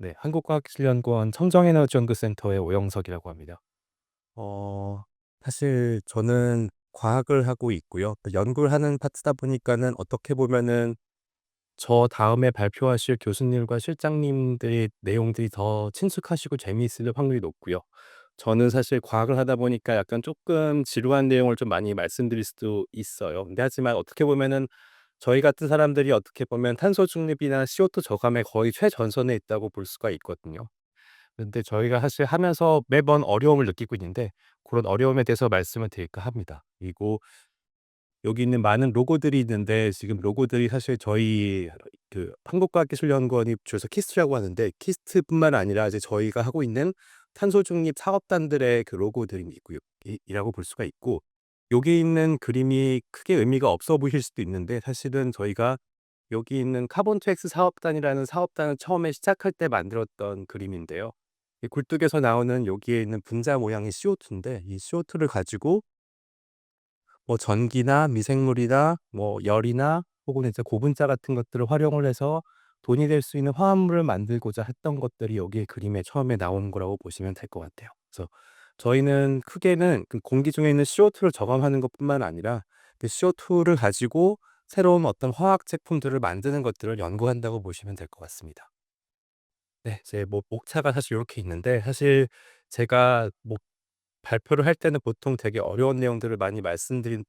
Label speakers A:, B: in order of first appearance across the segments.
A: 네, 한국과학기술연구원 청정에너지연구센터의 오영석이라고 합니다.
B: 어 사실 저는 과학을 하고 있고요. 또 연구를 하는 파트다 보니까는 어떻게 보면은
A: 저 다음에 발표하실 교수님과 실장님들의 내용들이 더 친숙하시고 재미있을 확률이 높고요. 저는 사실 과학을 하다 보니까 약간 조금 지루한 내용을 좀 많이 말씀드릴 수도 있어요. 근데 하지만 어떻게 보면은 저희 같은 사람들이 어떻게 보면 탄소 중립이나 CO2 저감에 거의 최전선에 있다고 볼 수가 있거든요. 근데 저희가 사실 하면서 매번 어려움을 느끼고 있는데 그런 어려움에 대해서 말씀을 드릴까 합니다. 그리고 여기 있는 많은 로고들이 있는데 지금 로고들이 사실 저희 한국과학기술연구원이 줄여서 키스트라고 하는데 키스트뿐만 아니라 이제 저희가 하고 있는 탄소 중립 사업단들의 그 로고들이 있고요. 이라고 볼 수가 있고 여기 있는 그림이 크게 의미가 없어 보실 수도 있는데 사실은 저희가 여기 있는 카본 투 엑스 사업단이라는 사업단을 처음에 시작할 때 만들었던 그림인데요. 이 굴뚝에서 나오는 여기에 있는 분자 모양이 CO2인데 이 CO2를 가지고 뭐 전기나 미생물이나 뭐 열이나 혹은 이제 고분자 같은 것들을 활용을 해서 돈이 될 수 있는 화합물을 만들고자 했던 것들이 여기에 그림에 처음에 나오는 거라고 보시면 될 것 같아요. 그래서 저희는 크게는 그 공기 중에 있는 CO2를 저감하는 것뿐만 아니라 그 CO2를 가지고 새로운 어떤 화학 제품들을 만드는 것들을 연구한다고 보시면 될 것 같습니다. 네. 제 뭐 목차가 사실 요렇게 있는데 사실 제가 뭐 발표를 할 때는 보통 되게 어려운 내용들을 많이 말씀드리는데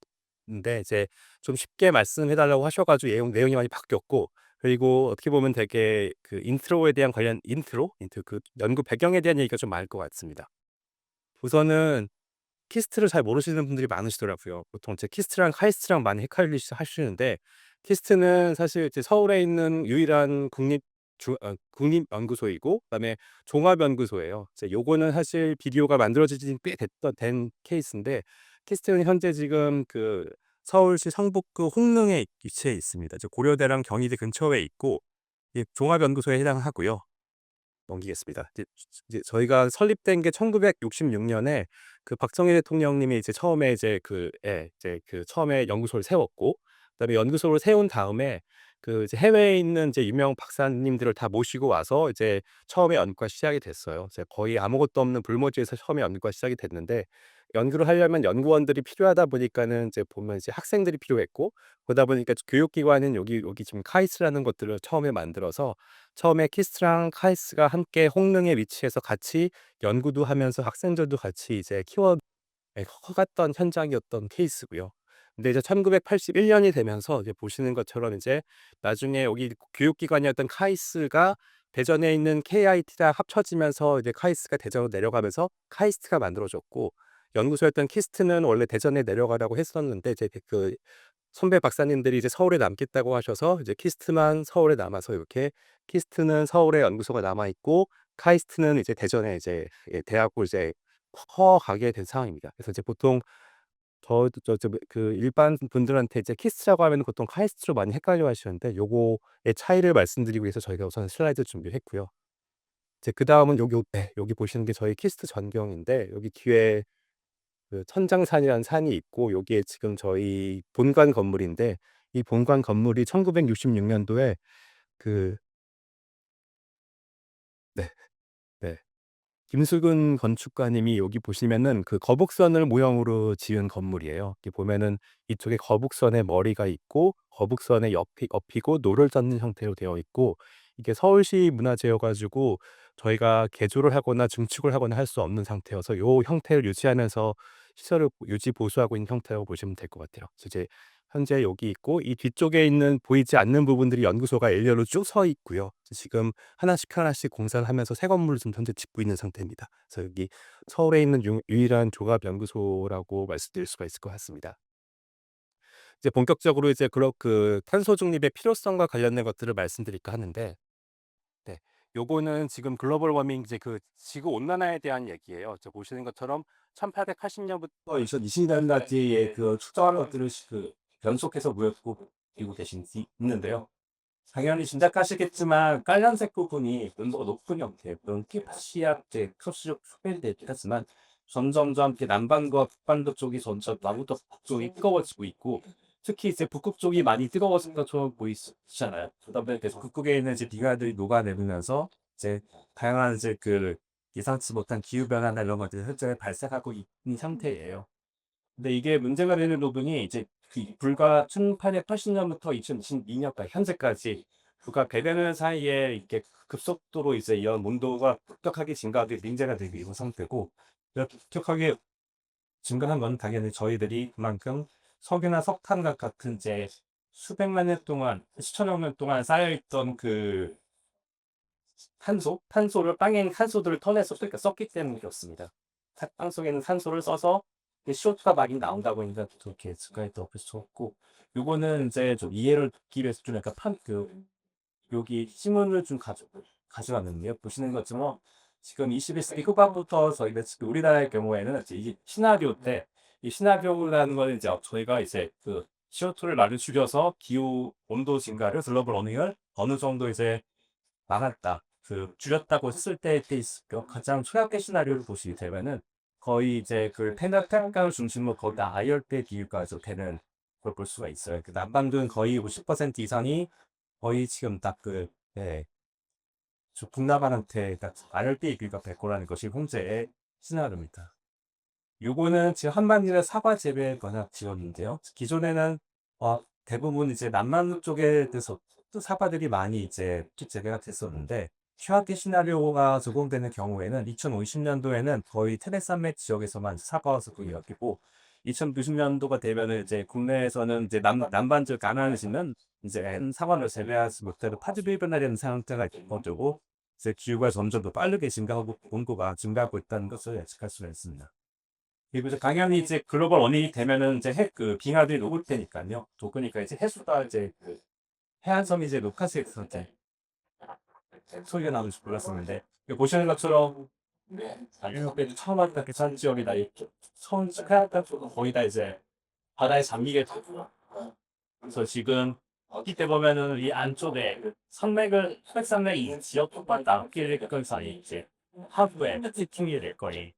A: 이제 좀 쉽게 말씀해 달라고 하셔 가지고 내용이 많이 바뀌었고 그리고 어떻게 보면 되게 그 인트로에 대한 관련 인트로 그 연구 배경에 대한 얘기가 좀 많을 것 같습니다. 우선은 키스트를 잘 모르시는 분들이 많으시더라고요. 보통 이제 키스트랑 카이스트랑 많이 헷갈리시 하시는데 키스트는 사실 이제 서울에 있는 유일한 국립연구소이고 그다음에 종합연구소예요. 이제 요거는 사실 비디오가 만들어진 지 꽤 된 케이스인데 키스트는 현재 지금 그 서울시 성북구 홍릉에 위치해 있습니다. 이제 고려대랑 경희대 근처에 있고 이 종합연구소에 해당하고요. 넘기겠습니다. 이제 저희가 설립된 게 1966 년에 그 박정희 대통령님이 이제 처음에 이제 그 처음에 연구소를 세웠고 그다음에 연구소를 세운 다음에 그 이제 해외에 있는 이제 유명 박사님들을 다 모시고 와서 이제 처음에 연구가 시작이 됐어요. 이제 거의 아무것도 없는 불모지에서 처음에 연구가 시작이 됐는데 연구를 하려면 연구원들이 필요하다 보니까는 이제 보면 이제 학생들이 필요했고 그러다 보니까 교육기관은 여기 지금 카이스트라는 것들을 처음에 만들어서 처음에 키스랑 카이스트가 함께 홍릉에 위치해서 같이 연구도 하면서 학생들도 같이 이제 커갔던 현장이었던 케이스고요. 근데 이제 1981 년이 되면서 이제 보시는 것처럼 이제 나중에 여기 교육기관이었던 카이스트가 대전에 있는 KIT랑 합쳐지면서 이제 카이스트가 대전으로 내려가면서 카이스트가 만들어졌고 연구소였던 키스트는 원래 대전에 내려가라고 했었는데 이제 그 선배 박사님들이 이제 서울에 남겠다고 하셔서 이제 키스트만 서울에 남아서 이렇게 키스트는 서울에 연구소가 남아 있고 카이스트는 이제 대전에 이제 대학으로 이제 커가게 된 상황입니다. 그래서 이제 보통 그 일반 분들한테 이제 키스트라고 하면은 보통 카이스트로 많이 헷갈려 하시는데 요거의 차이를 말씀드리기 위해서 저희가 우선 슬라이드 준비를 했고요. 이제 그다음은 여기 보시는 게 저희 키스트 전경인데 여기 뒤에 그 천장산이라는 산이 있고 여기에 지금 저희 본관 건물인데 이 본관 건물이 1966 년도에 그 네. 네. 김수근 건축가님이 여기 보시면은 그 거북선을 모형으로 지은 건물이에요. 이렇게 보면은 이쪽에 거북선의 머리가 있고 거북선의 옆이 엎이고 노를 젓는 형태로 되어 있고 이게 서울시 문화재여 가지고 저희가 개조를 하거나 증축을 하거나 할 수 없는 상태여서 요 형태를 유지하면서 시설을 유지 보수하고 있는 형태라고 보시면 될 것 같아요. 그래서 이제 현재 여기 있고 이 뒤쪽에 있는 보이지 않는 부분들이 연구소가 일렬로 쭉 서 있고요. 지금 하나씩 하나씩 공사를 하면서 새 건물을 지금 현재 짓고 있는 상태입니다. 그래서 여기 서울에 있는 유일한 종합 연구소라고 말씀드릴 수가 있을 것 같습니다. 이제 본격적으로 이제 그 탄소 중립의 필요성과 관련된 것들을 말씀드릴까 하는데 네. 요거는 지금 글로벌 워밍 이제 그 지구 온난화에 대한 얘기예요. 저 보시는 것처럼 1880 년부터 2020 년까지의 그 추정한 것들을 연속해서 보여드리고 있는데요. 당연히 짐작하시겠지만 빨간색 부분이 온도가 높은 형태, 그런 키파시아 이제 크로스적 소멸이 하지만 점점점 이렇게 남반구와 북반구 쪽이 점점 남부터 북쪽이 뜨거워지고 있고 특히 이제 북극 쪽이 많이 뜨거워진 것처럼 보이시잖아요. 그러다 보니 계속 북극에 있는 이제 빙하들이 녹아내리면서
B: 이제 다양한 이제 그 예상치 못한 기후 변화나 이런 것들이 현재 발생하고 있는 상태예요. 근데 이게 문제가 되는 부분이 이제 불과 1880년부터 2022년까지 현재까지 불과 100여 년 사이에 이렇게 급속도로 이제 이런 온도가 급격하게 증가하게 문제가 되고 있는 상태고, 이렇게 급격하게 증가한 건 당연히 저희들이 그만큼 석유나 석탄과 같은 이제 수백만 년 동안, 수천억 년 동안 쌓여있던 그 탄소를 땅에 있는 탄소들을 터내서 그러니까 썼기 때문에 그렇습니다. 땅 속에는 탄소를 써서 CO2가 많이 나온다고 보니까 그렇게 증가했다고 볼 수 없고, 요거는 이제 좀 이해를 돕기 위해서 좀 약간 여기 신문을 좀 가져왔는데요. 보시는 것처럼 지금 21세기 후반부터 저희가 지금 우리나라의 경우에는 이제 이게 시나리오 때, 이 시나리오라는 거는 이제 저희가 이제 그 CO2를 많이 줄여서 기후 온도 증가를 글로벌 워밍을 어느 정도 이제 막았다. 그 줄였다고 했을 때의 케이스고요. 가장 최악의 시나리오를 보시게 되면은 거의 이제 그 페나평강을 중심으로 거의 다 아열대 기후까지 되는 걸 볼 수가 있어요. 그 남반도는 거의 50% 이상이 거의 지금 딱 그, 예, 북남한테 딱 아열대 기후가 될 거라는 것이 현재의 시나리오입니다. 요거는 지금 한반도의 사과 재배 번역 지역인데요. 기존에는 대부분 이제 남만 쪽에서 또 사과들이 많이 이제 재배가 됐었는데, 최악의 시나리오가 적용되는 경우에는 2050년도에는 거의 테레산맥 지역에서만 사과가 적용이었고, 2090년도가 되면은 이제 국내에서는 이제 남반도 가나안시는 이제 사과를 재배하지 못해도 파지비 변화되는 상태가 있어지고, 이제 기후가 점점 더 빠르게 증가하고 온도가 증가하고 있다는 것을 예측할 수가 있습니다. 그리고 이제 당연히 이제 글로벌 원인이 되면은 이제 그 빙하들이 녹을 테니까요. 녹으니까 이제 해수가 이제 그 해안섬이 이제 녹화수에서 이제 소리가 나면서 몰랐었는데, 여기 보시는 것처럼 유럽에도 처음 왔다 그 산 지역이다 이렇게 처음 해안가 쪽은 거의 다 이제 바다에 잠기게 되고, 그래서 지금 이때 보면은 이 안쪽에 그 산맥산맥 이 지역 쪽만 남길 건 사이 이제 하부에 특징이 될 거니,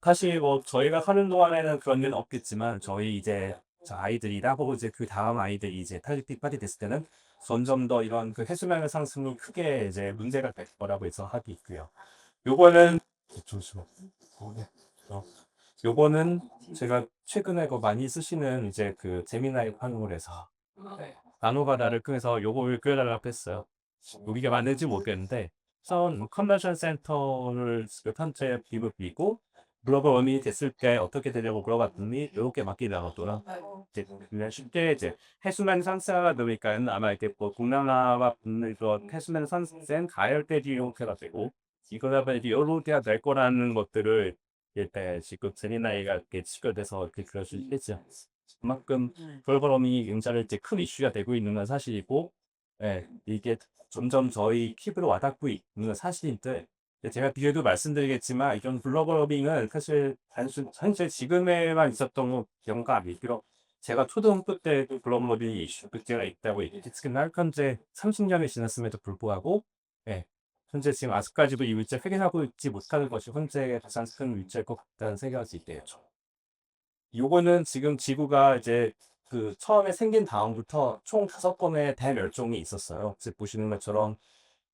B: 사실 뭐 저희가 사는 동안에는 그런 일은 없겠지만 저희 이제 저 아이들이나 혹은 이제 그 다음 아이들이 이제 탈릭파이 됐을 때는 점점 더 이런 그 해수면의 상승이 크게 이제 문제가 될 거라고 해서 하고 있고요. 요거는 잠시만. 어, 요거는 제가 최근에 그 많이 쓰시는 이제 그 제미나이 활용을 해서 나노바다를 통해서 요걸 그려달라고 했어요. 여기가 맞는지 모르겠는데, 우선 컨벤션 센터를 현재 비고 글로벌 워밍이 됐을 때 어떻게 되냐고 물어봤더니 이렇게 맡기더라고요. 이제 그냥 쉽게 이제 해수면 상승하다 보니까는 아마 이렇게 뭐 동남아와 붙는 그런 해수면 상승 가열대 형태가 되고, 이거다 이제 요렇게가 될 거라는 것들을 일단 지금 제니나이가 이렇게 직결돼서 이렇게 그럴 수 있겠죠. 그만큼 글로벌 워밍이 굉장히 이제 큰 이슈가 되고 있는 건 사실이고, 예, 이게 점점 저희 피부로 와닿고 있는 건 사실인데, 제가 뒤에도 말씀드리겠지만 이런 글로벌 워밍은 사실 단순 현재 지금에만 있었던 경우가 아니고요. 제가 초등학교 때도 글로벌 워밍 이슈 문제가 있다고 예측을 현재 30년이 지났음에도 불구하고, 예, 현재 지금 아직까지도 이 문제 해결하고 있지 못하는 것이 현재의 가장 큰 문제일 것 같다는 생각이 있대요. 요거는 지금 지구가 이제 그 처음에 생긴 다음부터 총 5번의 대멸종이 있었어요. 지금 보시는 것처럼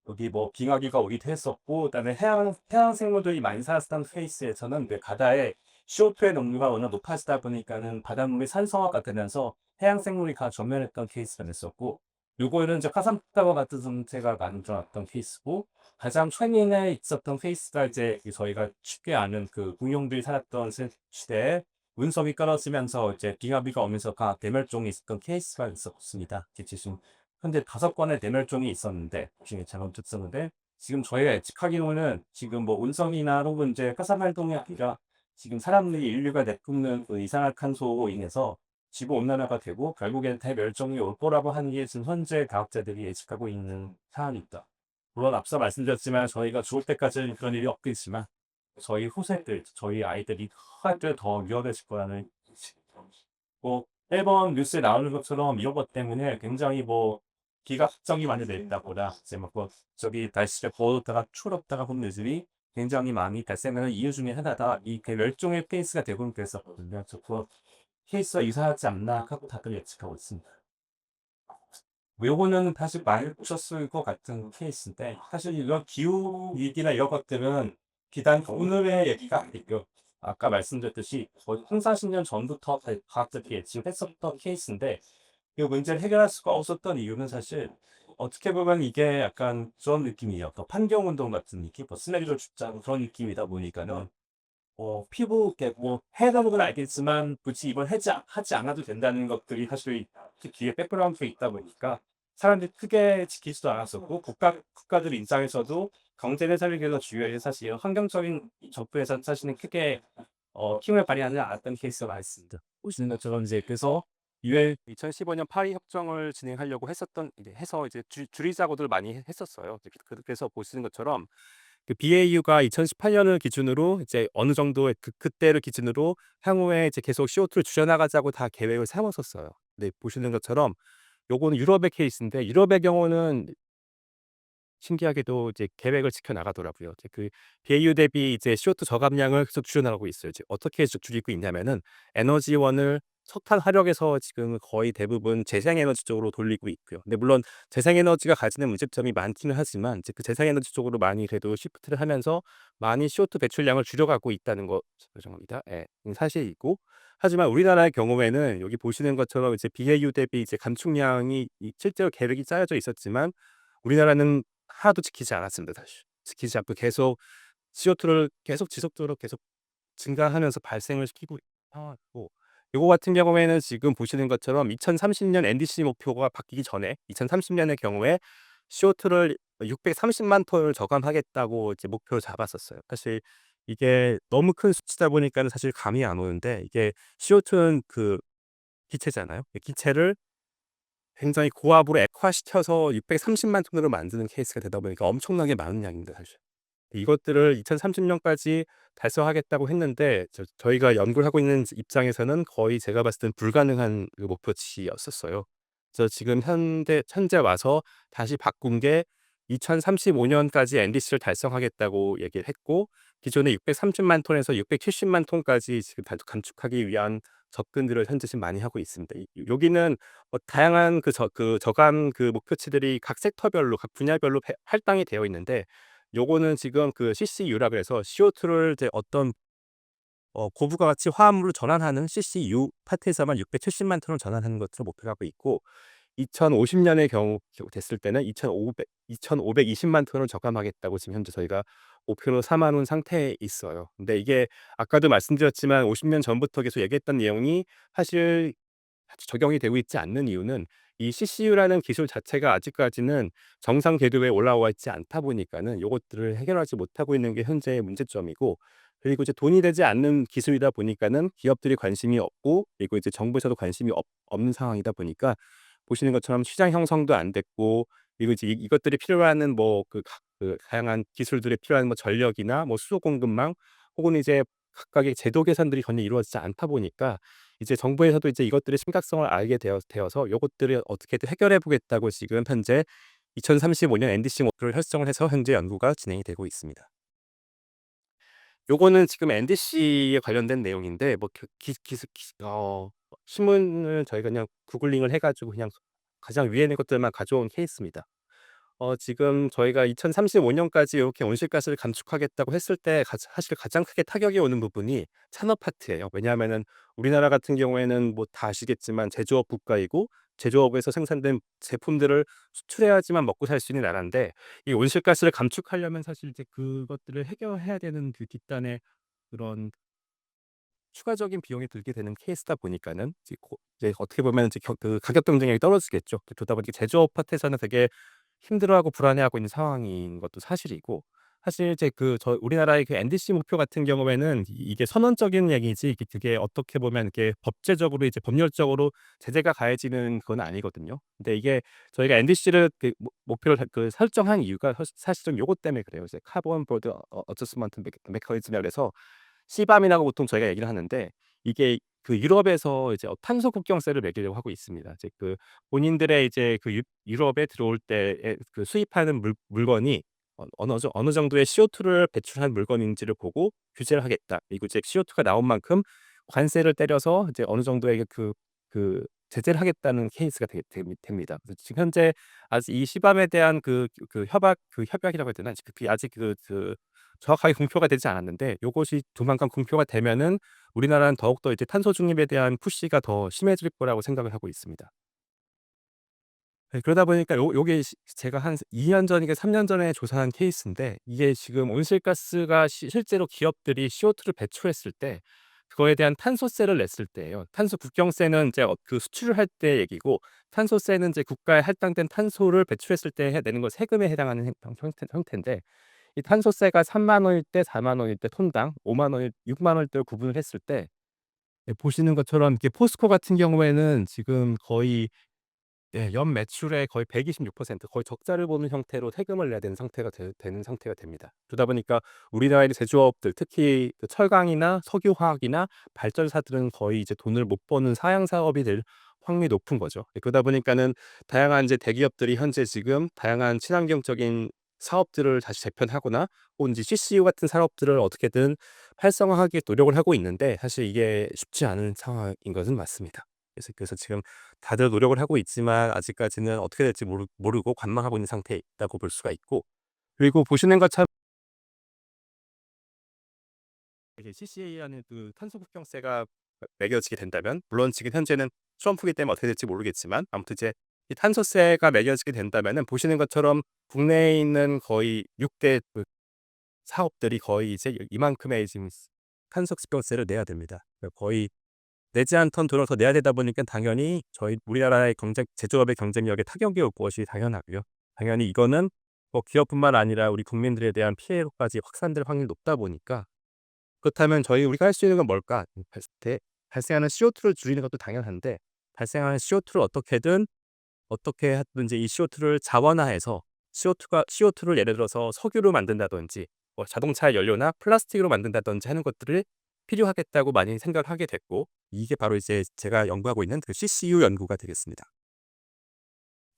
B: 여기 뭐 빙하기가 오기도 했었고, 그다음에 해양 생물들이 많이 살았던 페이스에서는 그 바다에 CO2의 농도가 워낙 높아지다 보니까는 바닷물이 산성화가 되면서 해양 생물이 다 전멸했던 케이스가 됐었고, 요거는 이제 화산폭탄과 같은 상태가 만들어놨던 케이스고, 가장 최근에 있었던 케이스가 이제 저희가 쉽게 아는 그 공룡들이 살았던 시대에 운석이 끊어지면서 이제 빙하비가 오면서 각 대멸종이 있었던 케이스가 있었습니다. 지금 현재 5건의 대멸종이 있었는데, 중에 잘못했었는데, 지금 저희가 예측하기로는 지금 뭐 운성이나 혹은 이제 화산 활동이 아니라 지금 사람들이 인류가 내뿜는 그 이산화탄소로 인해서 지구 온난화가 되고 결국엔 대멸종이 올 거라고 하는 게 지금 현재 과학자들이 예측하고 있는 사안입니다. 물론 앞서 말씀드렸지만 저희가 죽을 때까지는 그런 일이 없겠지만 저희 후세들, 저희 아이들이 할 때 더 위험해질 거라는, 뭐 매번 뉴스에 나오는 것처럼 이런 것 때문에 굉장히 뭐 기가 걱정이 많이 됐다거나 이제 뭐 저기 날씨가 더웠다가 추웠다가 하는 일들이 굉장히 많이 발생하는 이유 중에 하나다. 이 멸종의 페이스가 대부분 그랬었거든요. 저 그 케이스가 이상하지 않나 하고 다들 예측하고 있습니다. 요거는 사실 많이 보셨을 것 같은 케이스인데 사실 이런 기후 위기나 이런 것들은 비단 오늘의 얘기가 아니고요. 아까 말씀드렸듯이 거의 3-40년 전부터 과학자들이 예측했었던 케이스인데 이 문제를 해결할 수가 없었던 이유는 사실 어떻게 보면 이게 약간 그런 느낌이에요. 더 환경운동 같은 느낌? 뭐 쓰레기를 줍자 그런 느낌이다 보니까는 피부 이렇게 뭐 해야 되는 건 알겠지만 굳이 이걸 하지 않아도 된다는 것들이 사실 그 뒤에 백그라운드가 있다 보니까 사람들이 크게 지키지도 않았었고 국가들 입장에서도 경제를 살리기 위해서 주요해서 사실 환경적인 접근에서 사실은 크게 힘을 발휘하지 않았던 케이스가 많습니다. 보시는 것처럼 이제 그래서 유엔
A: 2015년 파리 협정을 진행하려고 했었던 이제 해서 이제 줄이자고들 많이 했었어요. 그래서 보시는 것처럼 그 BAU가 2018년을 기준으로 이제 어느 정도의 그때를 기준으로 향후에 이제 계속 CO2를 줄여나가자고 다 계획을 세웠었어요. 네, 보시는 것처럼 요거는 유럽의 케이스인데 유럽의 경우는 신기하게도 이제 계획을 지켜 나가더라고요. 이제 그 BAU 대비 이제 CO2 저감량을 계속 줄여나가고 있어요. 이제 어떻게 줄이고 있냐면은 에너지원을 석탄 화력에서 지금 거의 대부분 재생에너지 쪽으로 돌리고 있고요. 근데 물론 재생에너지가 가지는 문제점이 많기는 하지만 이제 그 재생에너지 쪽으로 많이 그래도 시프트를 하면서 많이 CO2 배출량을 줄여가고 있다는 거 죄송합니다. 예. 사실이고 하지만 우리나라의 경우에는 여기 보시는 것처럼 이제 BAU 대비 이제 감축량이 실제로 계획이 짜여져 있었지만 우리나라는 하나도 지키지 않았습니다 사실. 지키지 않고 계속 CO2를 계속 지속적으로 계속 증가하면서 발생을 시키고 있고 요거 같은 경우에는 지금 보시는 것처럼 2030년 NDC 목표가 바뀌기 전에 2030년의 경우에 CO2를 630만 톤을 저감하겠다고 이제 목표를 잡았었어요. 사실 이게 너무 큰 수치다 보니까는 사실 감이 안 오는데 이게 CO2는 그 기체잖아요. 이 기체를 굉장히 고압으로 액화시켜서 630만 톤으로 만드는 케이스가 되다 보니까 엄청나게 많은 양입니다 사실. 이것들을 2030년까지 달성하겠다고 했는데 저희가 연구를 하고 있는 입장에서는 거의 제가 봤을 땐 불가능한 그 목표치였었어요. 그래서 지금 현재 와서 다시 바꾼 게 2035년까지 NDC를 달성하겠다고 얘기를 했고 기존의 630만 톤에서 670만 톤까지 지금 감축하기 위한 접근들을 현재 지금 많이 하고 있습니다. 여기는 다양한 그 저감 그 목표치들이 각 섹터별로 각 분야별로 할당이 되어 있는데 요거는 지금 그 CCU라 그래서 CO2를 이제 어떤 고부가 가치 화합물로 전환하는 CCU 파트에서만 670만 톤을 전환하는 것으로 목표로 하고 있고 2050년의 경우 됐을 때는 2,520만 톤을 저감하겠다고 지금 현재 저희가 목표로 삼아 놓은 상태에 있어요. 근데 이게 아까도 말씀드렸지만 50년 전부터 계속 얘기했던 내용이 사실 적용이 되고 있지 않는 이유는 이 CCU라는 기술 자체가 아직까지는 정상 궤도에 올라와 있지 않다 보니까는 요것들을 해결하지 못하고 있는 게 현재의 문제점이고 그리고 이제 돈이 되지 않는 기술이다 보니까는 기업들이 관심이 없고 그리고 이제 정부에서도 관심이 없는 상황이다 보니까 보시는 것처럼 시장 형성도 안 됐고 그리고 이제 이것들이 필요로 하는 뭐 그 다양한 기술들이 필요한 뭐 전력이나 뭐 수소 공급망 혹은 이제 각각의 제도 개선들이 전혀 이루어지지 않다 보니까 이제 정부에서도 이제 이것들의 심각성을 알게 되어서 요것들을 어떻게든 해결해 보겠다고 지금 현재 2035년 NDC 목표를 설정을 해서 현재 연구가 진행이 되고 있습니다. 요거는 지금 NDC에 관련된 내용인데 뭐 그 기 기스 기 신문을 저희가 그냥 구글링을 해 가지고 그냥 가장 위에 있는 것들만 가져온 케이스입니다. 지금 저희가 2035년까지 이렇게 온실가스를 감축하겠다고 했을 때 사실 가장 크게 타격이 오는 부분이 산업 파트예요. 왜냐하면은 우리나라 같은 경우에는 뭐 다 아시겠지만 제조업 국가이고 제조업에서 생산된 제품들을 수출해야지만 먹고 살 수 있는 나라인데 이 온실가스를 감축하려면 사실 이제 그것들을 해결해야 되는 그 뒷단의 그런 추가적인 비용이 들게 되는 케이스다 보니까는 이제 어떻게 보면 이제 그 가격 경쟁력이 떨어지겠죠. 그러다 보니까 제조업 파트에서는 되게 힘들어하고 불안해하고 있는 상황인 것도 사실이고 사실 이제 우리나라의 그 NDC 목표 같은 경우에는 이게 선언적인 얘기지 이게 그게 어떻게 보면 이게 법제적으로 이제 법률적으로 제재가 가해지는 건 아니거든요. 근데 이게 저희가 NDC를 그 목표를 설정한 이유가 사실은 요것 때문에 그래요. 이제 카본 보드 어저스먼트 메커니즘이라 그래서 CBAM이라고 보통 저희가 얘기를 하는데 이게 그 유럽에서 이제 탄소 국경세를 매기려고 하고 있습니다. 이제 그 본인들의 이제 그 유럽에 들어올 때에 그 수입하는 물건이 어느 정도의 CO2를 배출한 물건인지를 보고 규제를 하겠다. 그리고 이제 CO2가 나온 만큼 관세를 때려서 이제 어느 정도의 그 제재를 하겠다는 케이스가 됩니다. 그래서 지금 현재 아직 이 시밤에 대한 협약이라고 해야 되나? 아직 정확하게 공표가 되지 않았는데, 요것이 조만간 공표가 되면은 우리나라는 더욱더 이제 탄소 중립에 대한 푸시가 더 심해질 거라고 생각을 하고 있습니다. 네, 그러다 보니까 요게 제가 한 2년 전인가 3년 전에 조사한 케이스인데, 이게 지금 온실가스가 실제로 기업들이 CO2를 배출했을 때 그거에 대한 탄소세를 냈을 때예요. 탄소 국경세는 이제 수출을 할 때 얘기고, 탄소세는 이제 국가에 할당된 탄소를 배출했을 때 내는 거 세금에 해당하는 형태인데, 이 탄소세가 3만 원일 때, 4만 원일 때 톤당, 5만 원일 6만 원일 때 구분을 했을 때, 보시는 것처럼 이렇게 포스코 같은 경우에는 지금 거의 연 매출의 거의 126%, 거의 적자를 보는 형태로 세금을 내야 되는 상태가 되는 상태가 됩니다. 그러다 보니까 우리나라의 제조업들, 특히 그 철강이나 석유화학이나 발전사들은 거의 이제 돈을 못 버는 사양 사업이 될 확률이 높은 거죠. 그러다 보니까는 다양한 이제 대기업들이 현재 지금 다양한 친환경적인 사업들을 다시 재편하거나, 혹은 이제 CCU 같은 사업들을 어떻게든 활성화하기 노력을 하고 있는데, 사실 이게 쉽지 않은 상황인 것은 맞습니다. 그래서 지금 다들 노력을 하고 있지만 아직까지는 어떻게 될지 모르고 관망하고 있는 상태에 있다고 볼 수가 있고, 그리고 보시는 것처럼 이게 CCA라는 탄소 국경세가 매겨지게 된다면, 물론 지금 현재는 트럼프기 때문에 어떻게 될지 모르겠지만, 아무튼 이제 이 탄소세가 매겨지게 된다면은 보시는 것처럼 국내에 있는 거의 6대 사업들이 거의 이제 이만큼의 지금 탄소 국경세를 내야 됩니다. 거의 내지 않던 돈을 더 내야 되다 보니까 당연히 저희 우리나라의 제조업의 경쟁력에 타격이 올 것이 당연하고요. 당연히 이거는 뭐 기업뿐만 아니라 우리 국민들에 대한 피해로까지 확산될 확률이 높다 보니까, 그렇다면 우리가 할 수 있는 건 뭘까 했을 때, 발생하는 CO2를 줄이는 것도 당연한데, 발생하는 CO2를 어떻게 하든지 이 CO2를 자원화해서, CO2를 예를 들어서 석유로 만든다든지, 뭐 자동차 연료나 플라스틱으로 만든다든지 하는 것들을 필요하겠다고 많이 생각을 하게 됐고, 이게 바로 이제 제가 연구하고 있는 그 CCU 연구가 되겠습니다.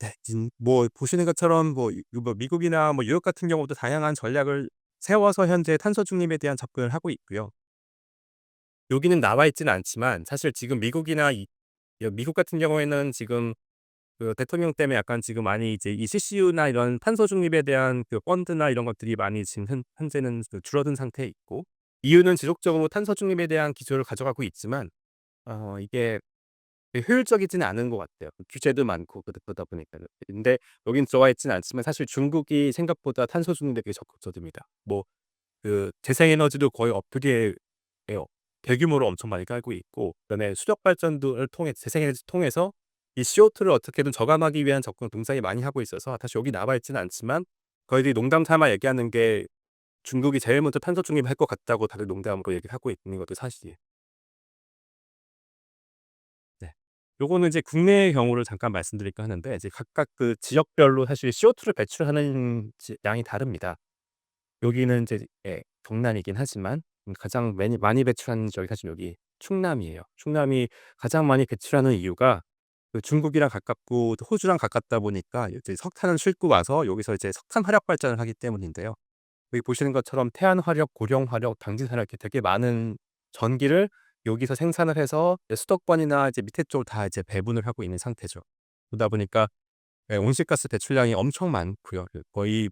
A: 네. 뭐 보시는 것처럼 뭐 미국이나 뭐 유럽 같은 경우도 다양한 전략을 세워서 현재 탄소 중립에 대한 접근을 하고 있고요. 여기는 나와 있지는 않지만, 사실 지금 미국 같은 경우에는 지금 대통령 때문에 약간 지금 많이 이제 이 CCU나 이런 탄소 중립에 대한 펀드나 이런 것들이 많이 지금 현재는 줄어든 상태에 있고, 이유는 지속적으로 탄소 중립에 대한 기조를 가져가고 있지만, 이게 효율적이지는 않은 것 같아요. 규제도 많고 그러다 보니까는. 근데 여긴 들어와 있지는 않지만, 사실 중국이 생각보다 탄소 중립에 되게 적극적입니다. 뭐 재생에너지도 거의 엎드리에요. 대규모로 엄청 많이 깔고 있고, 그다음에 수력 발전도를 통해 재생에너지 통해서 이 CO2를 어떻게든 저감하기 위한 접근을 굉장히 많이 하고 있어서, 사실 여기 나와 있지는 않지만 저희들이 농담 삼아 얘기하는 게, 중국이 제일 먼저 탄소 중립할 것 같다고 다들 농담으로 얘기를 하고 있는 것도 사실이에요. 네. 요거는 이제 국내의 경우를 잠깐 말씀드릴까 하는데, 이제 각각 그 지역별로 사실 CO2를 배출하는 양이 다릅니다. 여기는 이제 경남이긴 하지만, 가장 많이 배출하는 지역이 사실 여기 충남이에요. 충남이 가장 많이 배출하는 이유가 중국이랑 가깝고 또 호주랑 가깝다 보니까 이제 석탄을 싣고 와서 여기서 이제 석탄 화력 발전을 하기 때문인데요. 여기 보시는 것처럼 태안 화력, 고령 화력, 당진 화력, 이렇게 되게 많은 전기를 여기서 생산을 해서 이제 수도권이나 이제 밑에 쪽으로 다 이제 배분을 하고 있는 상태죠. 그러다 보니까 온실가스 배출량이 엄청 많고요. 거의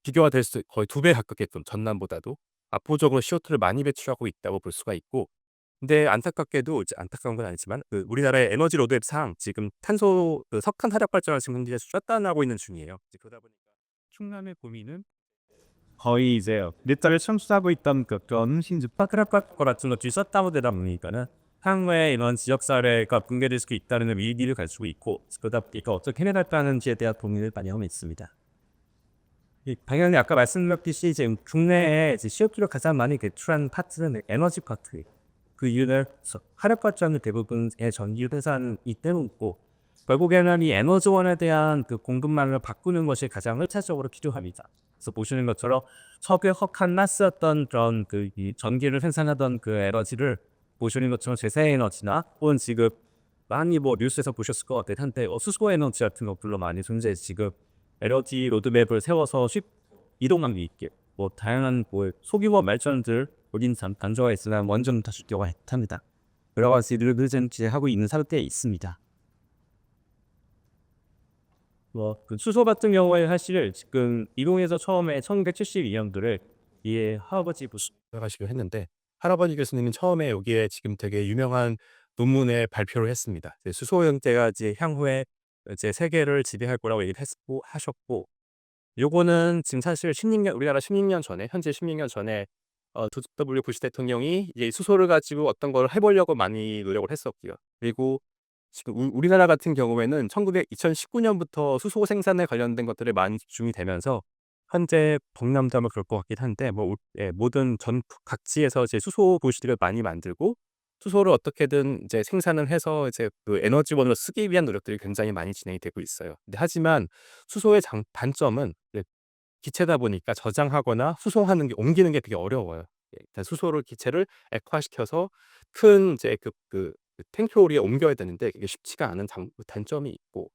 A: 비교가 될 수 거의 2배 가깝게, 좀 전남보다도 압도적으로 CO2를 많이 배출하고 있다고 볼 수가 있고, 근데 안타깝게도, 이제 안타까운 건 아니지만 우리나라의 에너지 로드맵상 지금 석탄 화력 발전을 지금 현재 쫓아나가고 있는 중이에요. 이제 그러다 보니까 충남의 고민은 거의 이제 일자를 창출하고 있던 그런 신주파크라파 같은 것들이 셧다운되다 보니까는 향후에 이런 지역사회가 붕괴될 수 있다는 위기를 가지고 있고, 그러다 보니까 어떻게 해결할까는지에 대한 고민을 많이 하고 있습니다. 당연히 아까 말씀드렸듯이 지금 국내에 이제 CO2를 가장 많이 배출하는 파트는 에너지 파트. 그 이유는 화력 발전을 대부분의 전기 회사이기 때문이고, 결국에는 이 에너지원에 대한 공급망을 바꾸는 것이 가장 1차적으로 필요합니다. 그래서 보시는 것처럼 석유, 석탄, 가스였던 그런 이 전기를 생산하던 그 에너지를, 보시는 것처럼 재생에너지나, 혹은 지금 많이 뭐 뉴스에서 보셨을 것 같긴 한데 수소 에너지 같은 것들로 많이 존재해 지금 에너지 로드맵을 세워서 이동하기 있게 뭐 다양한 뭐 소규모 발전들 우린 단조가 있으나 원전 다수교가 합니다. 여러 가지를 하고 있는 상태에 있습니다.
C: 뭐 그 수소 같은 경우에 사실 지금 이동해서 처음에 1972 년도를 이 할아버지 부스
A: 돌아가시기로 했는데 할아버지 교수님은 처음에 여기에 지금 되게 유명한 논문에 발표를 했습니다. 이제 수소 형태가 이제 향후에 이제 세계를 지배할 거라고 얘기를 했고 하셨고 요거는 지금 사실 16년 우리나라 16년 전에 현재 16년 전에 조지 W 부시 대통령이 이제 수소를 가지고 어떤 걸 해 보려고 많이 노력을 했었고요. 그리고 지금 우리나라 같은 경우에는 2019 년부터 수소 생산에 관련된 것들이 많이 집중이 되면서 현재 동남도 아마 그럴 것 같긴 한데 뭐 예 모든 전 각지에서 이제 수소 도시들을 많이 만들고 수소를 어떻게든 이제 생산을 해서 이제 그 에너지원으로 쓰기 위한 노력들이 굉장히 많이 진행이 되고 있어요. 근데 하지만 수소의 단점은 이제 기체다 보니까 저장하거나 수송하는 게 옮기는 게 되게 어려워요. 예 일단 수소를 기체를 액화시켜서 큰 이제 탱크로리에 옮겨야 되는데 그게 쉽지가 않은 단점이 있고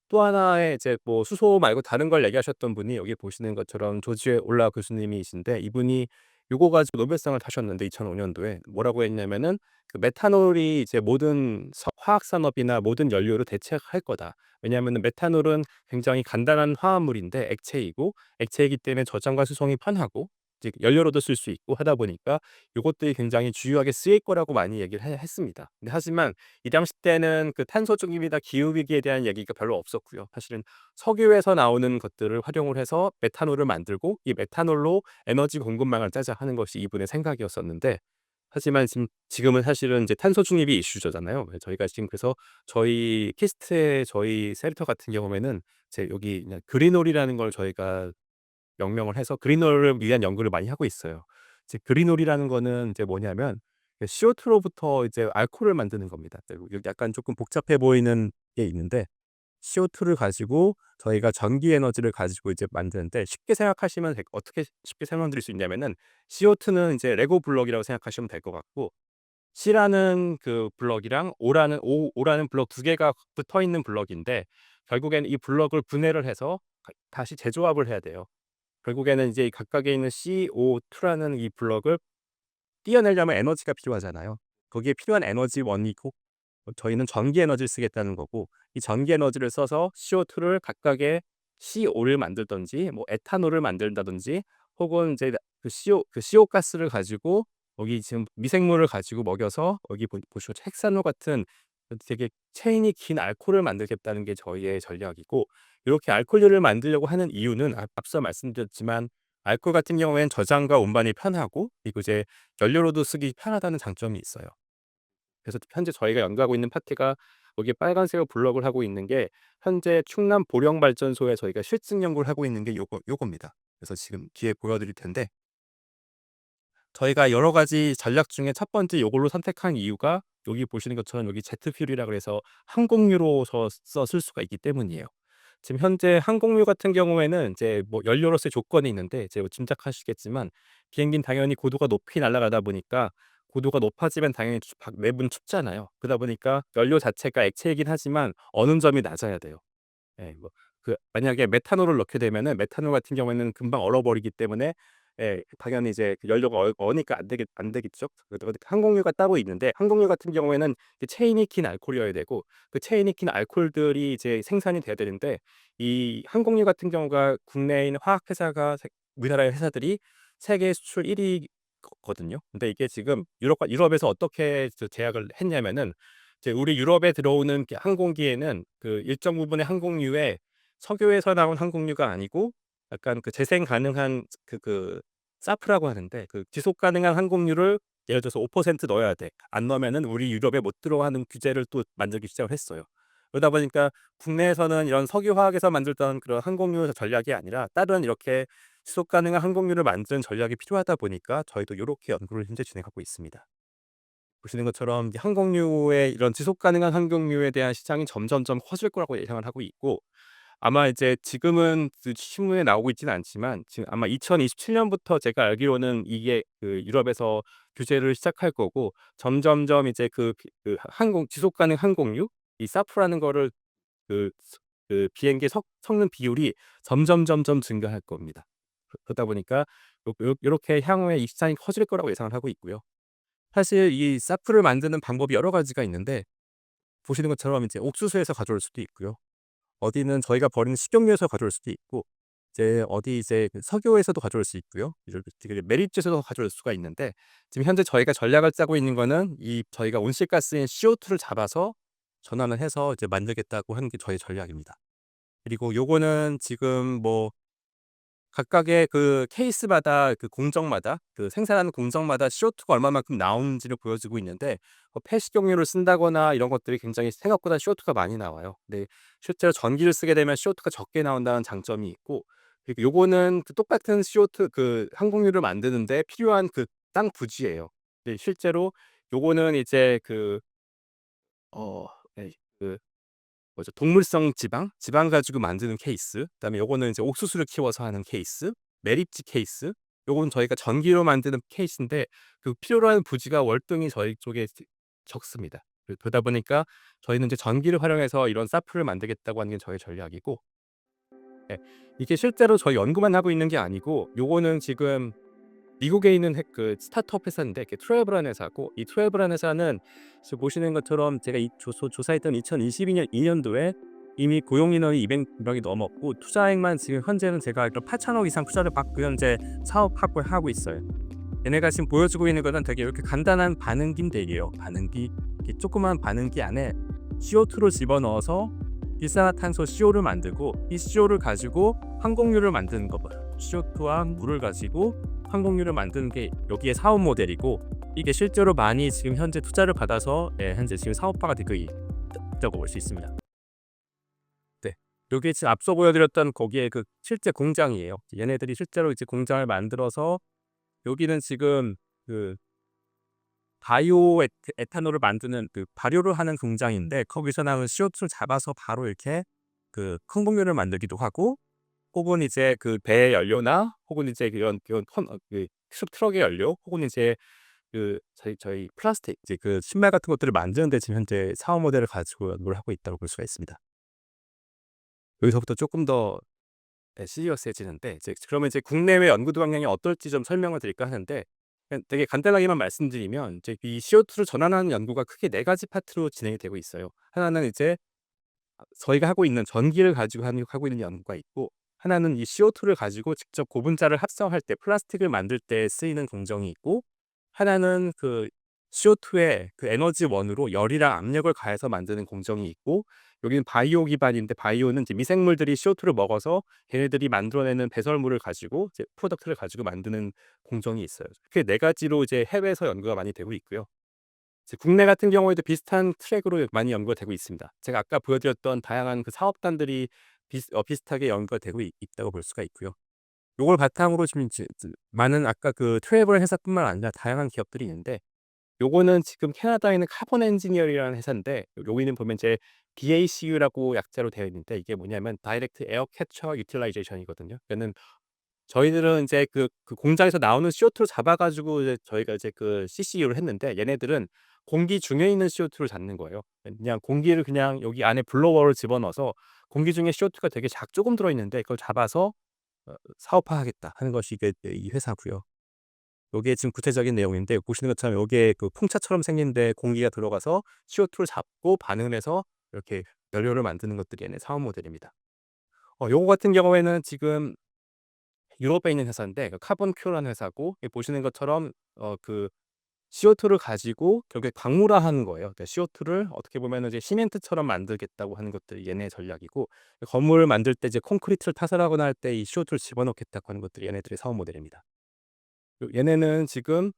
A: 또 하나의 이제 뭐 수소 말고 다른 걸 얘기하셨던 분이 여기 보시는 것처럼 조지에 올라 교수님이신데 이분이 요거 가지고 노벨상을 타셨는데 2005 년도에 뭐라고 했냐면은 그 "메탄올이 이제 모든 화학 산업이나 모든 연료를 대체할 거다." 왜냐하면은 메탄올은 굉장히 간단한 화합물인데 액체이고 액체이기 때문에 저장과 수송이 편하고 이제 연료로도 쓸 수 있고 하다 보니까 요것들이 굉장히 주요하게 쓰일 거라고 많이 얘기를 했습니다. 근데 하지만 이 당시 때는 그 탄소 중립이나 기후 위기에 대한 얘기가 별로 없었고요. 사실은 석유에서 나오는 것들을 활용을 해서 메탄올을 만들고 이 메탄올로 에너지 공급망을 짜자 하는 것이 이분의 생각이었었는데 하지만 지금은 사실은 이제 탄소 중립이 이슈잖아요. 저희가 지금 그래서 저희 키스트의 저희 셀터 같은 경우에는 이제 여기 그냥 그린홀이라는 걸 저희가 명명을 해서 그린홀을 위한 연구를 많이 하고 있어요. 이제 그린홀이라는 거는 이제 뭐냐면 CO2로부터 이제 알코올을 만드는 겁니다. 여기 약간 조금 복잡해 보이는 게 있는데 CO2를 가지고 저희가 전기 에너지를 가지고 이제 만드는데 쉽게 생각하시면 어떻게 쉽게 설명드릴 수 있냐면은 CO2는 이제 레고 블록이라고 생각하시면 될 것 같고 C라는 그 블록이랑 O라는 블록 두 개가 붙어 있는 블록인데 결국에는 이 블록을 분해를 해서 다시 재조합을 해야 돼요. 결국에는 이제 각각에 있는 CO2라는 이 블록을 떼어내려면 에너지가 필요하잖아요. 거기에 필요한 에너지원이고 저희는 전기 에너지를 쓰겠다는 거고 이 전기 에너지를 써서 CO2를 각각의 CO를 만들든지 뭐 에탄올을 만든다든지 혹은 이제 CO 가스를 가지고 여기 지금 미생물을 가지고 먹여서 여기 보시면 헥사놀 같은 되게 체인이 긴 알코올을 만들겠다는 게 저희의 전략이고 이렇게 알코올류를 만들려고 하는 이유는 앞서 말씀드렸지만 알코올 같은 경우에는 저장과 운반이 편하고 그리고 이제 연료로도 쓰기 편하다는 장점이 있어요. 그래서 현재 저희가 연구하고 있는 파트가 여기에 빨간색으로 블록을 하고 있는 게 현재 충남 보령발전소에 저희가 실증 연구를 하고 있는 게 요겁니다. 그래서 지금 뒤에 보여 드릴 텐데 저희가 여러 가지 전략 중에 첫 번째 요걸로 선택한 이유가 여기 보시는 것처럼 여기 제트 퓨얼이라 그래서 항공유로 쓸 수가 있기 때문이에요. 지금 현재 항공유 같은 경우에는 이제 뭐 연료로서의 조건이 있는데 이제 짐작하시겠지만 비행기는 당연히 고도가 높이 날아가다 보니까 고도가 높아지면 당연히 내부는 춥잖아요. 그러다 보니까 연료 자체가 액체이긴 하지만 어는 점이 낮아야 돼요. 예 뭐 만약에 메탄올을 넣게 되면은 메탄올 같은 경우에는 금방 얼어버리기 때문에 예 당연히 이제 그 연료가 어니까 안 되겠죠. 그래서 항공유가 따로 있는데 항공유 같은 경우에는 그 체인이 긴 알코올이어야 되고 그 체인이 긴 알코올들이 이제 생산이 돼야 되는데 이 항공유 같은 경우가 국내에 있는 화학 회사가 우리나라의 회사들이 세계 수출 1 위 거든요. 근데 이게 지금 유럽에서 어떻게 제약을 했냐면은 이제 우리 유럽에 들어오는 항공기에는 그 일정 부분의 항공유에 석유에서 나온 항공유가 아니고 약간 그 재생 가능한 사프라고 하는데 그 지속 가능한 항공유를 예를 들어서 5% 넣어야 돼. 안 넣으면은 우리 유럽에 못 들어가는 규제를 또 만들기 시작을 했어요. 그러다 보니까 국내에서는 이런 석유화학에서 만들던 그런 항공유 전략이 아니라 다른 이렇게 지속 가능한 항공유를 만드는 전략이 필요하다 보니까 저희도 요렇게 연구를 현재 진행하고 있습니다. 보시는 것처럼 이 항공유의 이런 지속 가능한 항공유에 대한 시장이 점점점 커질 거라고 예상을 하고 있고 아마 이제 지금은 그 신문에 나오고 있지는 않지만 지금 아마 2027 년부터 제가 알기로는 이게 그 유럽에서 규제를 시작할 거고 점점점 이제 항공 지속 가능 항공유 이 사프라는 거를 그 비행기에 섞는 비율이 점점 증가할 겁니다. 그러다 보니까 요렇게 향후에 이 시장이 커질 거라고 예상을 하고 있고요. 사실 이 사프를 만드는 방법이 여러 가지가 있는데 보시는 것처럼 이제 옥수수에서 가져올 수도 있고요. 어디는 저희가 버리는 식용유에서 가져올 수도 있고 이제 어디 이제 그 석유에서도 가져올 수 있고요. 이렇게 매립지에서도 가져올 수가 있는데 지금 현재 저희가 전략을 짜고 있는 거는 이 저희가 온실가스인 CO2를 잡아서 전환을 해서 이제 만들겠다고 하는 게 저희 전략입니다. 그리고 요거는 지금 뭐 각각의 그 케이스마다 그 공정마다 그 생산하는 공정마다 CO2가 얼마만큼 나오는지를 보여주고 있는데 폐식용유를 쓴다거나 이런 것들이 굉장히 생각보다 CO2가 많이 나와요. 근데 실제로 전기를 쓰게 되면 CO2가 적게 나온다는 장점이 있고 그리고 요거는 그 똑같은 CO2 그 항공유를 만드는데 필요한 그 땅 부지예요. 근데 실제로 요거는 이제 그 네, 그 뭐죠? 동물성 지방 가지고 만드는 케이스. 그다음에 요거는 이제 옥수수를 키워서 하는 케이스, 매립지 케이스. 요건 저희가 전기로 만드는 케이스인데 그 필요로 하는 부지가 월등히 저희 쪽에 적습니다. 그러다 보니까 저희는 이제 전기를 활용해서 이런 사프를 만들겠다고 하는 게 저희 전략이고 예. 이게 실제로 저희 연구만 하고 있는 게 아니고 요거는 지금 미국에 있는 그 스타트업 회사인데 이게 트웰브라는 회사고 이 트웰브라는 회사는 지금 보시는 것처럼 제가 이 조사했던 2022년 2년도에 이미 고용 인원이 200명이 넘었고 투자액만 지금 현재는 제가 알기로 8천억 이상 투자를 받고 현재 사업 확보하고 있어요. 얘네가 지금 보여주고 있는 거는 되게 이렇게 간단한 반응기인데요. 반응기, 이렇게 조그만 반응기 안에 CO2를 집어넣어서 일산화탄소 CO를 만들고 이 CO를 가지고 항공유를 만드는 거 봐요. CO2와 물을 가지고 항공유를 만드는 게 여기에 사업 모델이고 이게 실제로 많이 지금 현재 투자를 받아서 현재 지금 사업화가 되고 있다고 볼 수 있습니다. 네, 여기 지금 앞서 보여드렸던 거기에 그 실제 공장이에요. 얘네들이 실제로 이제 공장을 만들어서 여기는 지금 그 바이오 에탄올을 만드는 그 발효를 하는 공장인데 거기서 나오는 CO2를 잡아서 바로 이렇게 그 항공유를 만들기도 하고 혹은 이제 그 배 연료나 혹은 이제 그런 그 트럭의 연료 혹은 이제 그 저희 플라스틱 이제 그 신발 같은 것들을 만드는 데 지금 현재 사업 모델을 가지고 연구를 하고 있다고 볼 수가 있습니다. 여기서부터 조금 더 시리어스해지는데 이제 그러면 이제 국내외 연구도 방향이 어떨지 좀 설명을 드릴까 하는데 그냥 되게 간단하게만 말씀드리면 이제 이 CO2를 전환하는 연구가 크게 네 가지 파트로 진행이 되고 있어요. 하나는 이제 저희가 하고 있는 전기를 가지고 하고 있는 연구가 있고 하나는 이 CO2를 가지고 직접 고분자를 합성할 때 플라스틱을 만들 때 쓰이는 공정이 있고 하나는 그 CO2에 그 에너지원으로 열이랑 압력을 가해서 만드는 공정이 있고 여기는 바이오 기반인데 바이오는 이제 미생물들이 CO2를 먹어서 걔네들이 만들어내는 배설물을 가지고 이제 프로덕트를 가지고 만드는 공정이 있어요. 그게 네 가지로 이제 해외에서 연구가 많이 되고 있고요. 이제 국내 같은 경우에도 비슷한 트랙으로 많이 연구가 되고 있습니다. 제가 아까 보여드렸던 다양한 그 사업단들이 비슷하게 연구가 되고 있다고 볼 수가 있고요. 요걸 바탕으로 지금 이제 많은 아까 그 트래블 회사뿐만 아니라 다양한 기업들이 있는데 요거는 지금 캐나다에 있는 카본 엔지니어링이라는 회사인데 여기는 보면 이제 DACU라고 약자로 되어 있는데 이게 뭐냐면 다이렉트 에어 캡처 유틸라이제이션이거든요. 그러니까는 저희들은 이제 그 공장에서 나오는 CO2를 잡아 가지고 이제 저희가 이제 그 CCU를 했는데 얘네들은 공기 중에 있는 CO2를 잡는 거예요. 그냥 공기를 그냥 여기 안에 블로워를 집어넣어서 공기 중에 CO2가 되게 조금 들어 있는데 그걸 잡아서 사업화하겠다 하는 것이 이게 이 회사고요. 요게 지금 구체적인 내용인데 보시는 것처럼 요게 그 풍차처럼 생긴 데 공기가 들어가서 CO2를 잡고 반응을 해서 이렇게 연료를 만드는 것들이 얘네 사업 모델입니다. 요거 같은 경우에는 지금 유럽에 있는 회사인데 그 카본큐라는 회사고 보시는 것처럼 그 CO2를 가지고 결국에 광물화하는 거예요. 그러니까 CO2를 어떻게 보면은 이제 시멘트처럼 만들겠다고 하는 것들이 얘네 전략이고 건물을 만들 때 이제 콘크리트를 타설하거나 할 때 이 CO2를 집어넣겠다고 하는 것들이 얘네들의 사업 모델입니다. 얘네는 지금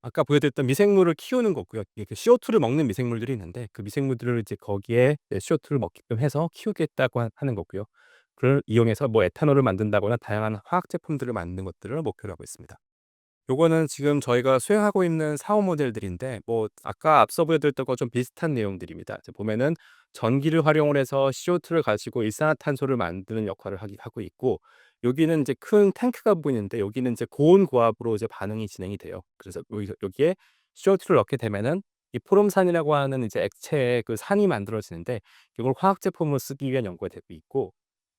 A: 아까 보여드렸던 미생물을 키우는 거고요. 이게 그 CO2를 먹는 미생물들이 있는데 그 미생물들을 이제 거기에 CO2를 먹게끔 해서 키우겠다고 하는 거고요. 그걸 이용해서 뭐 에탄올을 만든다거나 다양한 화학 제품들을 만드는 것들을 목표로 하고 있습니다. 요거는 지금 저희가 수행하고 있는 사업 모델들인데 뭐 아까 앞서 보여드렸던 거 좀 비슷한 내용들입니다. 이제 보면은 전기를 활용을 해서 CO2를 가지고 일산화탄소를 만드는 역할을 하고 있고 여기는 이제 큰 탱크가 보이는데 여기는 이제 고온 고압으로 이제 반응이 진행이 돼요. 그래서 여기에 CO2를 넣게 되면은 이 포름산이라고 하는 이제 액체의 그 산이 만들어지는데 이걸 화학 제품으로 쓰기 위한 연구가 되고 있고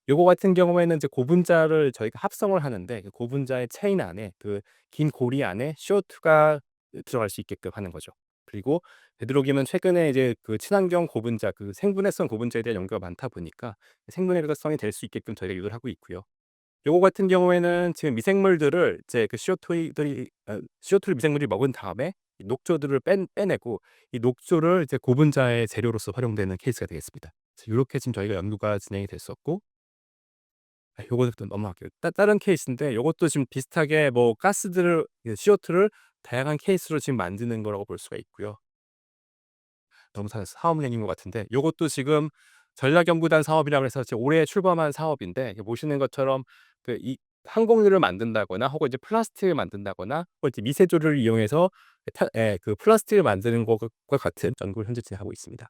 A: 요거 같은 경우에는 이제 고분자를 저희가 합성을 하는데 그 고분자의 체인 안에 그 긴 고리 안에 CO2가 들어갈 수 있게끔 하는 거죠. 그리고 되도록이면 최근에 이제 그 친환경 고분자, 그 생분해성 고분자에 대한 연구가 많다 보니까 생분해성이 될 수 있게끔 저희가 유도를 하고 있고요. 요거 같은 경우에는 지금 미생물들을 이제 그 CO2를 미생물이 먹은 다음에 이 녹조들을 빼내고 이 녹조를 이제 고분자의 재료로서 활용되는 케이스가 되겠습니다. 그래서 요렇게 지금 저희가 연구가 진행이 됐었고, 요거는 또 넘어갈게요. 다른 케이스인데 요것도 지금 비슷하게 뭐 가스들을 CO2를 다양한 케이스로 지금 만드는 거라고 볼 수가 있고요. 너무 사업 얘기인 것 같은데, 요것도 지금 전략연구단 사업이라고 해서 지금 올해 출범한 사업인데, 이게 보시는 것처럼 그 이 항공유를 만든다거나 혹은 이제 플라스틱을 만든다거나 혹은 이제 미세조류를 이용해서 그 플라스틱을 만드는 것과 같은 연구를 현재 진행하고 있습니다.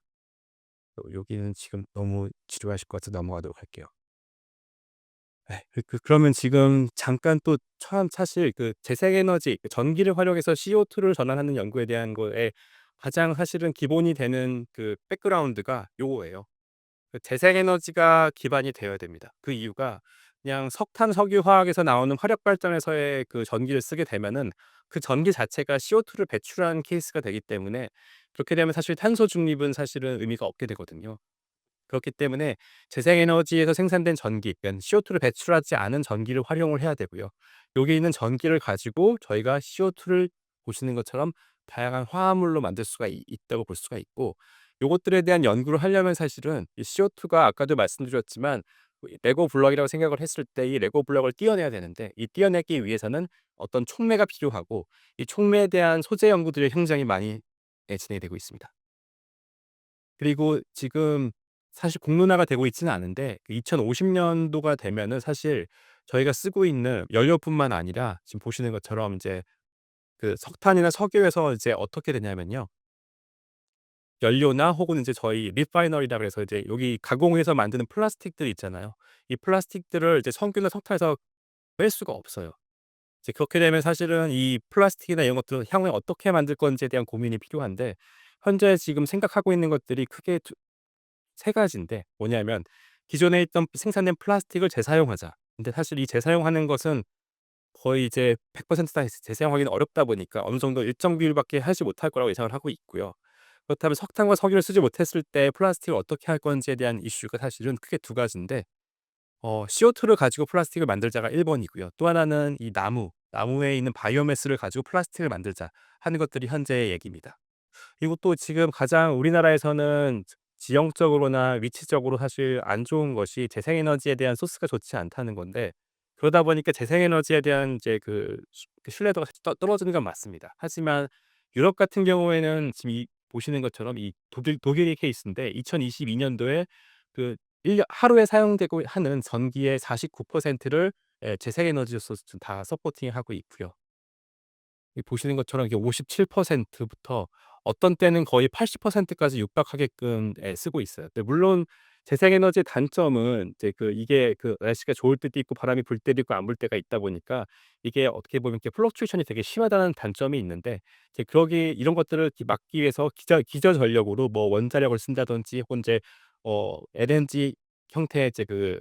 A: 여기는 지금 너무 지루하실 것 같아서 넘어가도록 할게요. 그러면 지금 잠깐 또 처음 사실 그 재생에너지, 그 전기를 활용해서 CO2를 전환하는 연구에 대한 거에 가장 사실은 기본이 되는 그 백그라운드가 요거예요. 그 재생에너지가 기반이 되어야 됩니다. 그 이유가 그냥 석탄, 석유, 화학에서 나오는 화력 발전에서의 그 전기를 쓰게 되면은 그 전기 자체가 CO2를 배출하는 케이스가 되기 때문에, 그렇게 되면 사실 탄소 중립은 사실은 의미가 없게 되거든요. 그렇기 때문에 재생에너지에서 생산된 전기, 그러니까 CO2를 배출하지 않은 전기를 활용을 해야 되고요. 여기 있는 전기를 가지고 저희가 CO2를 보시는 것처럼 다양한 화합물로 만들 수가 있다고 볼 수가 있고, 요것들에 대한 연구를 하려면 사실은 이 CO2가 아까도 말씀드렸지만 이 레고 블럭이라고 생각을 했을 때 이 레고 블럭을 띄어내야 되는데, 이 띄어내기 위해서는 어떤 촉매가 필요하고, 이 촉매에 대한 소재 연구들이 굉장히 많이 진행이 되고 있습니다. 그리고 지금 사실 공론화가 되고 있지는 않은데, 그 2050년도가 되면은 사실 저희가 쓰고 있는 연료뿐만 아니라 지금 보시는 것처럼 이제 그 석탄이나 석유에서 이제 어떻게 되냐면요. 연료나 혹은 이제 저희 리파이너리라 그래서 이제 여기 가공해서 만드는 플라스틱들 있잖아요. 이 플라스틱들을 이제 석유나 석탄에서 뺄 수가 없어요. 이제 그렇게 되면 사실은 이 플라스틱이나 이런 것들은 향후에 어떻게 만들 건지에 대한 고민이 필요한데, 현재 지금 생각하고 있는 것들이 크게 세 가지인데, 뭐냐면 기존에 있던 생산된 플라스틱을 재사용하자. 근데 사실 이 재사용하는 것은 거의 이제 100%다 재사용하기는 어렵다 보니까 어느 정도 일정 비율밖에 하지 못할 거라고 예상을 하고 있고요. 그렇다면 석탄과 석유를 쓰지 못했을 때 플라스틱을 어떻게 할 건지에 대한 이슈가 사실은 크게 두 가지인데, CO2를 가지고 플라스틱을 만들자가 1 번이고요. 또 하나는 이 나무에 있는 바이오매스를 가지고 플라스틱을 만들자 하는 것들이 현재의 얘기입니다. 그리고 또 지금 가장 우리나라에서는 지형적으로나 위치적으로 사실 안 좋은 것이 재생에너지에 대한 소스가 좋지 않다는 건데, 그러다 보니까 재생에너지에 대한 이제 그 신뢰도가 떨어지는 건 맞습니다. 하지만 유럽 같은 경우에는 지금 보시는 것처럼 이 독일의 케이스인데, 2022년도에 그 1년 하루에 사용되고 하는 전기의 49%를 재생에너지로서 지금 다 서포팅하고 있고요. 이 보시는 것처럼 이게 57% 부터 어떤 때는 거의 80% 까지 육박하게끔 쓰고 있어요. 근데 물론 재생에너지의 단점은 이제 이게 날씨가 좋을 때도 있고 바람이 불 때도 있고 안 불 때가 있다 보니까 이게 어떻게 보면 이렇게 플럭추에이션이 되게 심하다는 단점이 있는데, 이제 이런 것들을 막기 위해서 기저 전력으로 뭐 원자력을 쓴다든지 혹은 이제 LNG 형태의 이제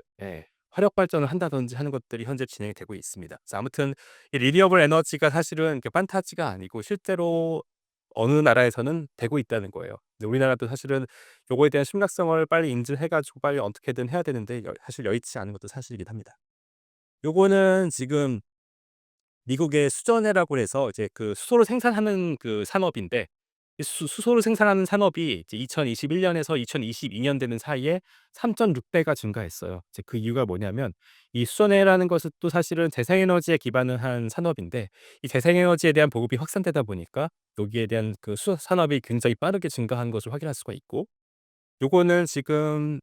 A: 화력 발전을 한다든지 하는 것들이 현재 진행이 되고 있습니다. 그래서 아무튼 이 리니어블 에너지가 사실은 판타지가 아니고 실제로 어느 나라에서는 되고 있다는 거예요. 근데 우리나라도 사실은 요거에 대한 심각성을 빨리 인지해 가지고 빨리 어떻게든 해야 되는데 사실 여의치 않은 것도 사실이긴 합니다. 요거는 지금 미국의 수전해라고 해서 이제 그 수소를 생산하는 그 산업인데, 이 수소를 생산하는 산업이 이제 2021 년에서 2022년 되는 사이에 3.6 배가 증가했어요. 이제 그 이유가 뭐냐면 이 수전해라는 것은 또 사실은 재생에너지에 기반을 한 산업인데, 이 재생에너지에 대한 보급이 확산되다 보니까 여기에 대한 그 수소 산업이 굉장히 빠르게 증가한 것을 확인할 수가 있고, 요거는 지금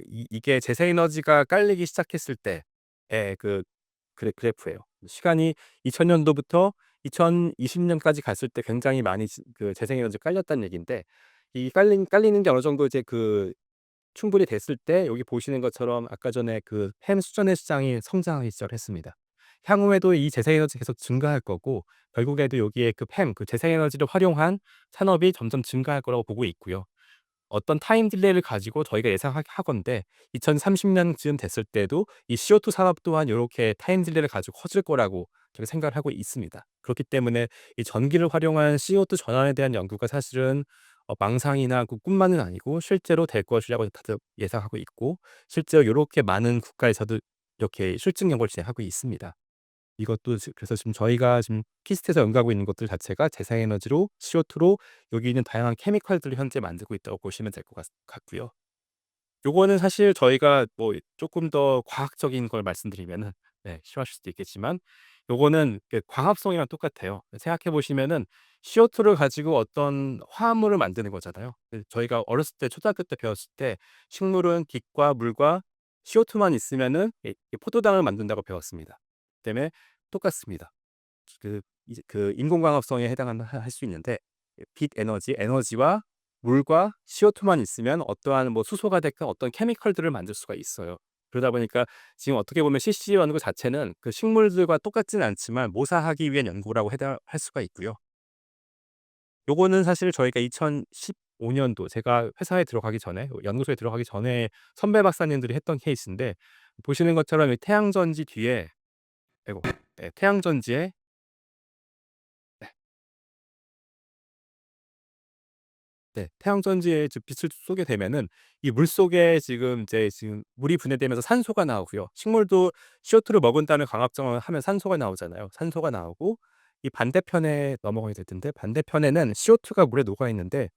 A: 이게 재생에너지가 깔리기 시작했을 때의 그래프예요. 시간이 2000 년도부터 2020 년까지 갔을 때 굉장히 많이 재생에너지가 깔렸다는 얘기인데, 이 깔리는 게 어느 정도 이제 충분히 됐을 때 여기 보시는 것처럼 아까 전에 햄 수전의 시장이 성장하기 시작했습니다. 향후에도 이 재생에너지 계속 증가할 거고, 결국에도 여기에 재생에너지를 활용한 산업이 점점 증가할 거라고 보고 있고요. 어떤 타임 딜레이를 가지고 저희가 예상하건대 2030 년쯤 됐을 때도 이 CO2 산업 또한 요렇게 타임 딜레이를 가지고 커질 거라고 그렇게 생각을 하고 있습니다. 그렇기 때문에 이 전기를 활용한 CO2 전환에 대한 연구가 사실은 망상이나 그 꿈만은 아니고 실제로 될 것이라고 다들 예상하고 있고, 실제로 요렇게 많은 국가에서도 이렇게 실증 연구를 진행하고 있습니다. 이것도 그래서 지금 저희가 지금 퀴스트에서 연구하고 있는 것들 자체가 재생에너지로 CO2로 여기 있는 다양한 케미컬들을 현재 만들고 있다고 보시면 될 것 같고요. 요거는 사실 저희가 뭐 조금 더 과학적인 걸 말씀드리면은 싫어하실 수도 있겠지만, 요거는 그 광합성이랑 똑같아요. 생각해 보시면은 CO2를 가지고 어떤 화합물을 만드는 거잖아요. 저희가 어렸을 때 초등학교 때 배웠을 때 식물은 빛과 물과 CO2만 있으면은 이 포도당을 만든다고 배웠습니다. 때문에 똑같습니다. 이제 그 인공광합성에 해당하는 할 수 있는데, 빛 에너지와 물과 CO2만 있으면 어떠한 뭐 수소가 됐건 어떤 케미컬들을 만들 수가 있어요. 그러다 보니까 지금 어떻게 보면 CC 연구 자체는 그 식물들과 똑같지는 않지만 모사하기 위한 연구라고 할 수가 있고요. 요거는 사실 저희가 2015년도 제가 회사에 들어가기 전에, 연구소에 들어가기 전에 선배 박사님들이 했던 케이스인데, 보시는 것처럼 이 태양전지 뒤에, 아이고, 태양전지에, 태양전지에 빛을 쏘게 되면은 이 물속에 지금 물이 분해되면서 산소가 나오고요. 식물도 CO2를 먹은다는 광합성을 하면 산소가 나오잖아요. 산소가 나오고, 이 반대편에 넘어가게 될 텐데, 반대편에는 CO2가 물에 녹아 있는데,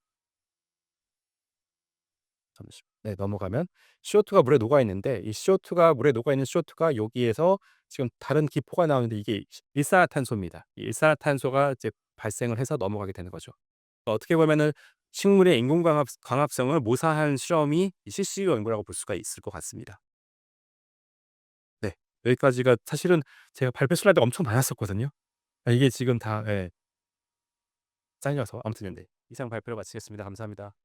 A: 넘어가면 CO2가 물에 녹아 있는데, 이 CO2가 물에 녹아 있는 CO2가 여기에서 지금 다른 기포가 나오는데 이게 일산화탄소입니다. 이 일산화탄소가 이제 발생을 해서 넘어가게 되는 거죠. 어떻게 보면은 식물의 광합성을 모사한 실험이 이 CCU 연구라고 볼 수가 있을 것 같습니다. 네. 여기까지가 사실은 제가 발표 슬라이드가 엄청 많았었거든요. 이게 지금 다 잘려서 아무튼 이상 발표를 마치겠습니다. 감사합니다.